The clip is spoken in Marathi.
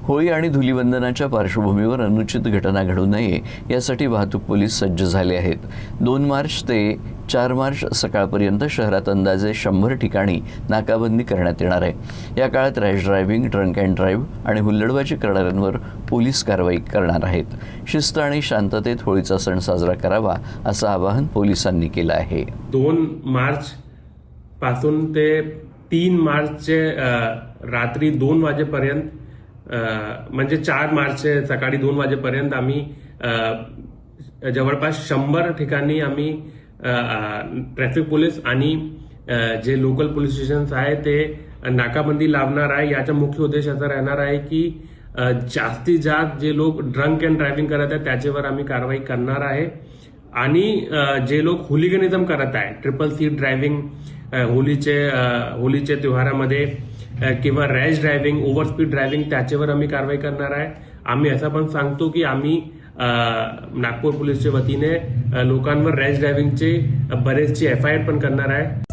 होळी आणि धुलीवंदनाच्या पार्श्वभूमीवर अनुचित घटना घडू नये यासाठी वाहतूक पोलीस सज्ज झाले आहेत. 2 मार्च ते 4 मार्च सकाळपर्यंत शहरात अंदाजे 100 ठिकाणी नाकाबंदी करण्यात येणार आहे. या काळात rash driving, drunk and drive आणि हुल्लडबाजी करणाऱ्यांवर पोलीस कारवाई करणार आहेत. शिस्त आणि शांततेत होळीचा सण साजरा करावा असं आवाहन पोलिसांनी केलं आहे. 2 मार्च पासून ते 3 मार्चचे रात्री 2 वाजेपर्यंत म्हणजे 4 मार्चचे सकाळी 2 वाजेपर्यंत आम्ही जवळपास 100 ठिकाणी आम्ही ट्रॅफिक पोलीस आणि जे लोकल पोलीस स्टेशन्स आहे ते नाकाबंदी लावणार आहे. याचा मुख्य उद्देश असा राहणार आहे की जास्तीत जास्त जे लोक ड्रंक अँड ड्रायव्हिंग करत आहेत त्याच्यावर आम्ही कारवाई करणार आहे. आणि जे लोक हुलिगनिझम करत आहे, ट्रिपल सीट ड्रायव्हिंग होलीचे त्योहारामध्ये किंवा rash driving, over speed driving त्याच्यावर आम्ही कारवाई करणार आहे. आम्ही असं पण सांगतो की आम्ही नागपूर पोलीसच्या वतीने लोकांवर रॅश ड्रायव्हिंगचे बरेचसे FIR पण करणार आहे.